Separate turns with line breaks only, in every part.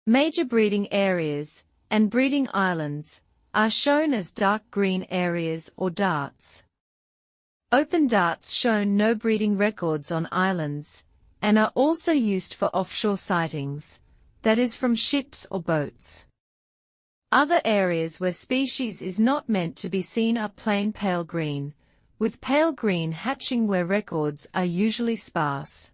Major breeding areas and breeding islands are shown as dark green areas or darts. Open darts show no breeding records on islands, and are also used for offshore sightings, that is from ships or boats. Other areas where species is not meant to be seen are plain pale green, with pale green hatching where records are usually sparse.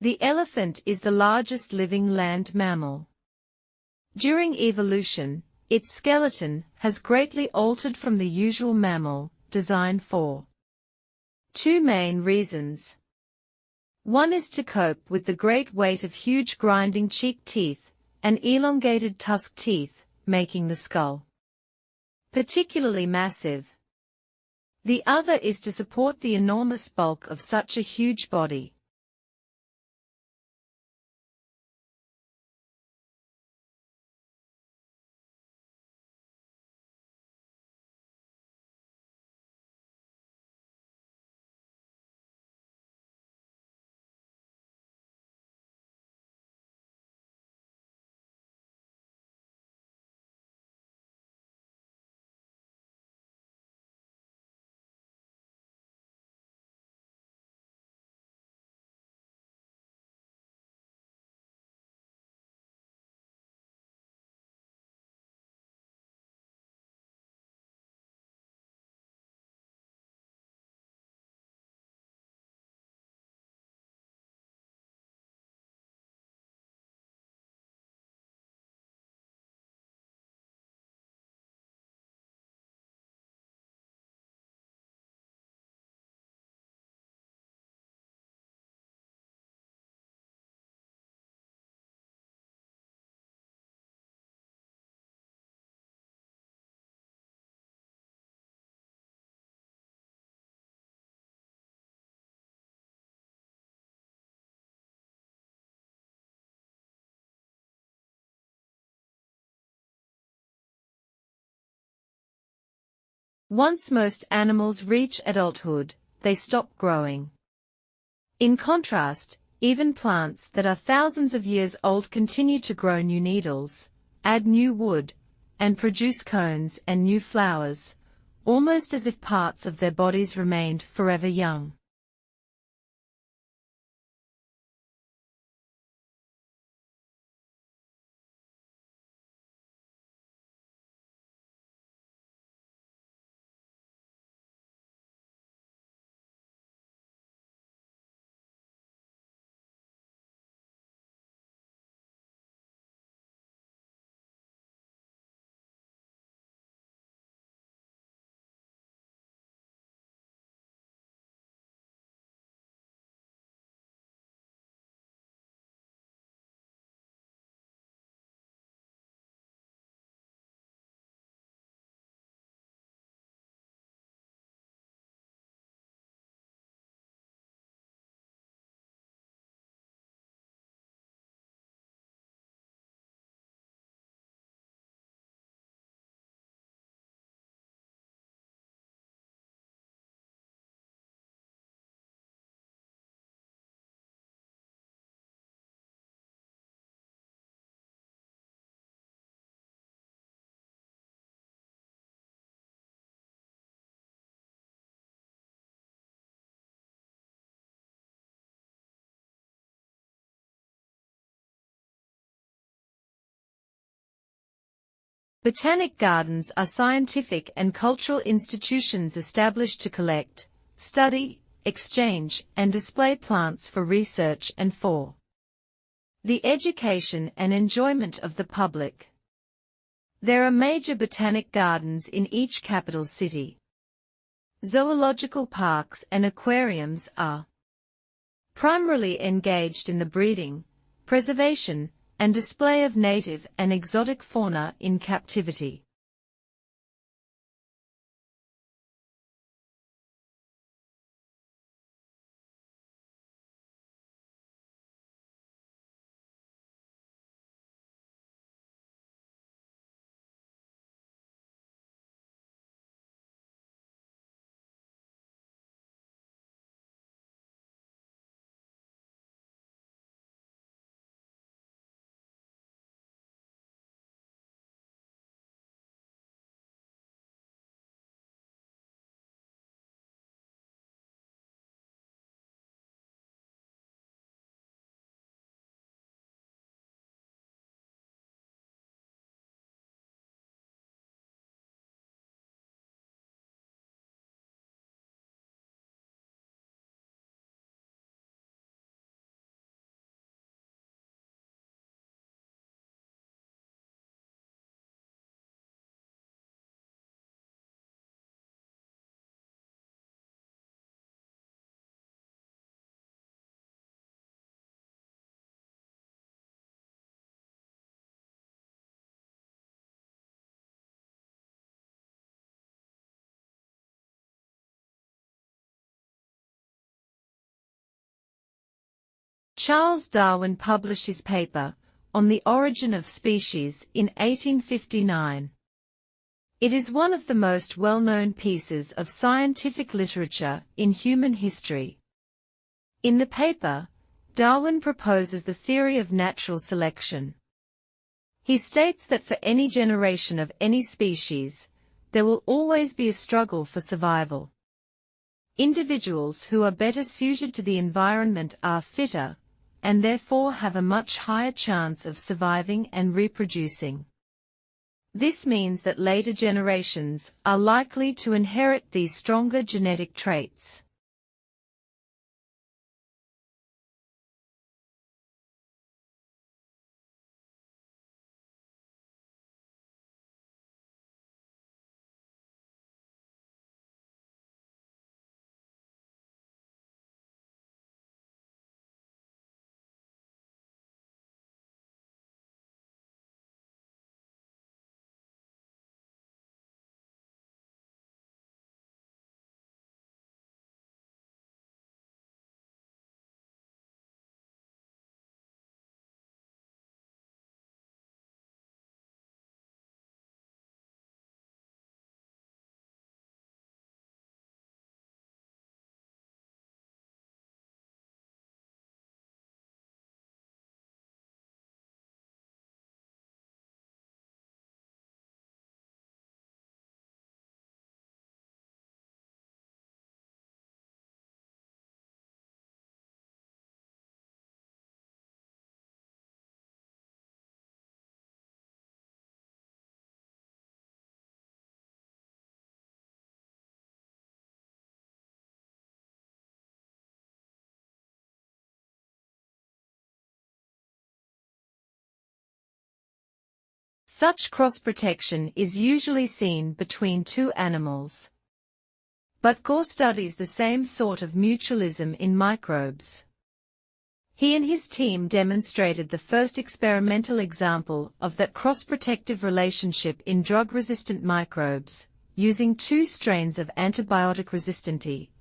The elephant is the largest living land mammal. During evolution, its skeleton has greatly altered from the usual mammal design for two main reasons. One is to cope with the great weight of huge grinding cheek teeth and elongated tusk teeth, making the skull particularly massive. The other is to support the enormous bulk of such a huge body. Once most animals reach adulthood, they stop growing. In contrast, even plants that are thousands of years old continue to grow new needles, add new wood, and produce cones and new flowers, almost as if parts of their bodies remained forever young. Botanic gardens are scientific and cultural institutions established to collect, study, exchange, and display plants for research and for the education and enjoyment of the public. There are major botanic gardens in each capital city. Zoological parks and aquariums are primarily engaged in the breeding, preservation, and display of native and exotic fauna in captivity. Charles Darwin published his paper, On the Origin of Species, in 1859. It is one of the most well-known pieces of scientific literature in human history. In the paper, Darwin proposes the theory of natural selection. He states that for any generation of any species, there will always be a struggle for survival. Individuals who are better suited to the environment are fitter, and therefore have a much higher chance of surviving and reproducing. This means that later generations are likely to inherit these stronger genetic traits. Such cross-protection is usually seen between two animals. But Gore studies the same sort of mutualism in microbes. He and his team demonstrated the first experimental example of that cross-protective relationship in drug-resistant microbes, using two strains of antibiotic-resistant E.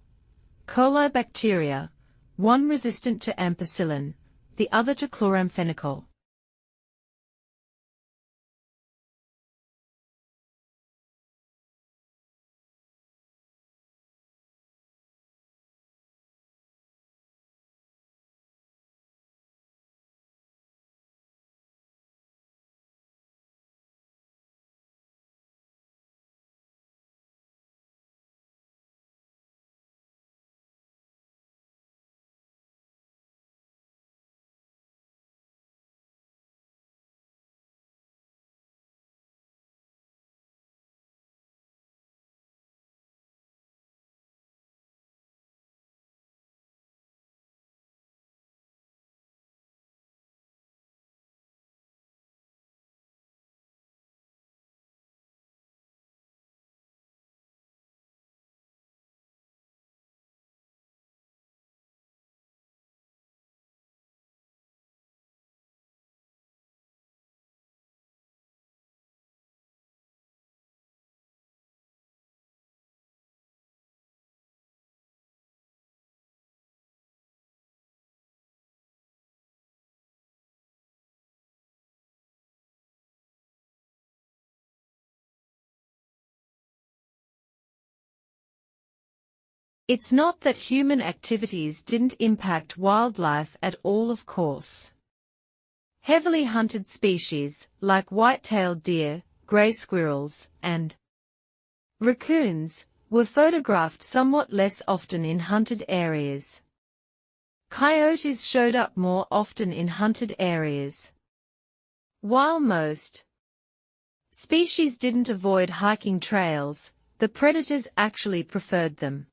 coli bacteria, one resistant to ampicillin, the other to chloramphenicol. It's not that human activities didn't impact wildlife at all, of course. Heavily hunted species, like white-tailed deer, gray squirrels, and raccoons, were photographed somewhat less often in hunted areas. Coyotes showed up more often in hunted areas. While most species didn't avoid hiking trails, the predators actually preferred them.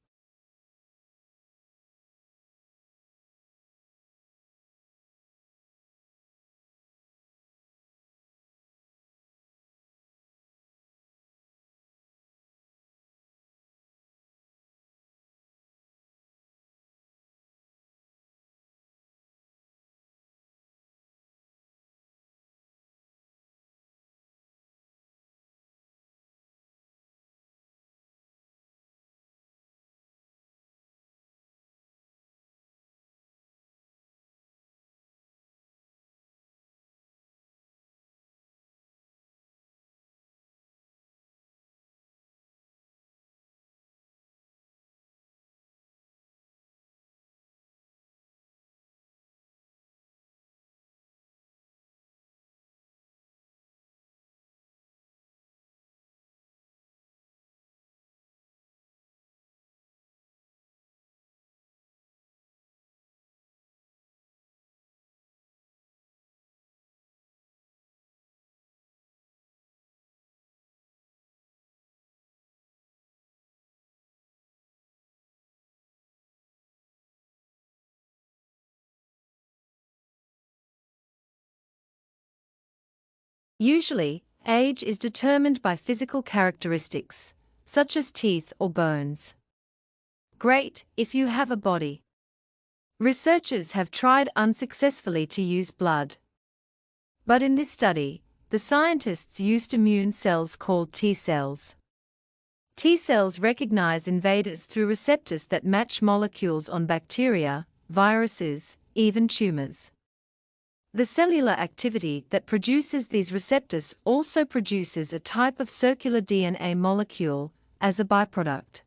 Usually, age is determined by physical characteristics, such as teeth or bones. Great, if you have a body. Researchers have tried unsuccessfully to use blood. But in this study, the scientists used immune cells called T cells. T cells recognize invaders through receptors that match molecules on bacteria, viruses, even tumors. The cellular activity that produces these receptors also produces a type of circular DNA molecule as a byproduct.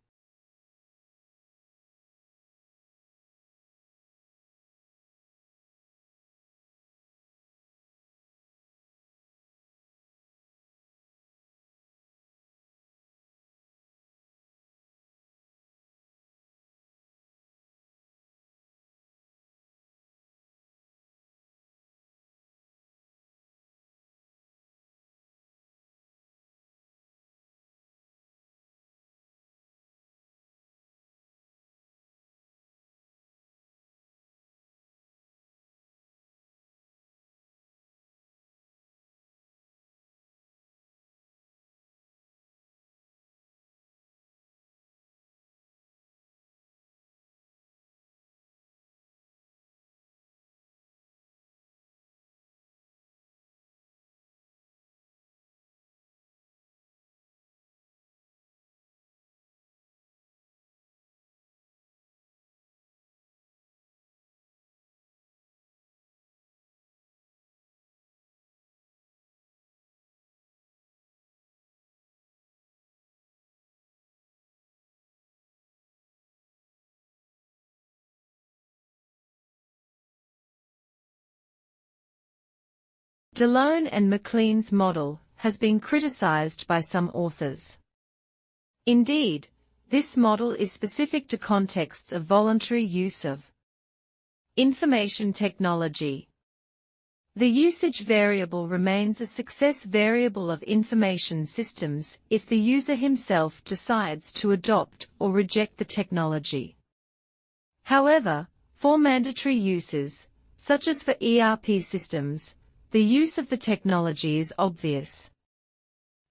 Delone and MacLean's model has been criticized by some authors. Indeed, this model is specific to contexts of voluntary use of information technology. The usage variable remains a success variable of information systems if the user himself decides to adopt or reject the technology. However, for mandatory uses, such as for ERP systems, the use of the technology is obvious.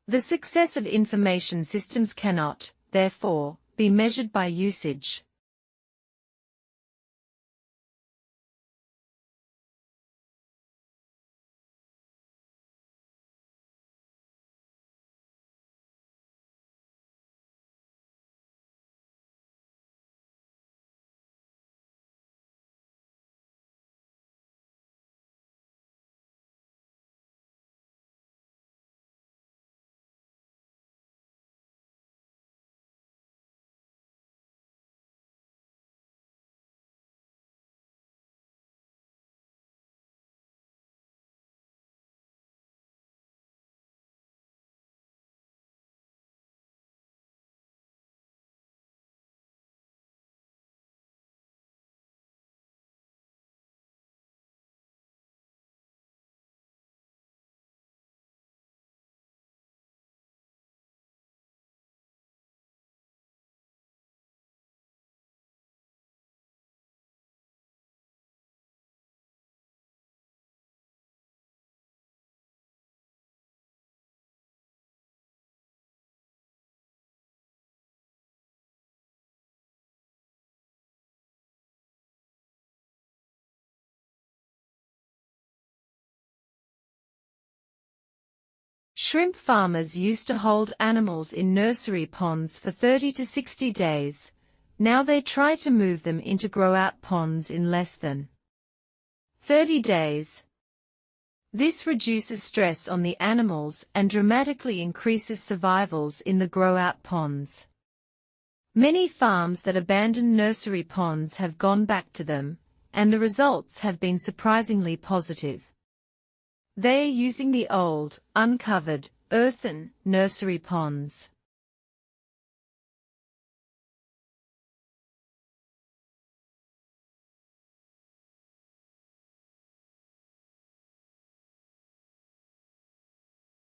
The success of information systems cannot, therefore, be measured by usage. Shrimp farmers used to hold animals in nursery ponds for 30 to 60 days. Now they try to move them into grow-out ponds in less than 30 days. This reduces stress on the animals and dramatically increases survivals in the grow-out ponds. Many farms that abandon nursery ponds have gone back to them, and the results have been surprisingly positive. They are using the old, uncovered, earthen, nursery ponds.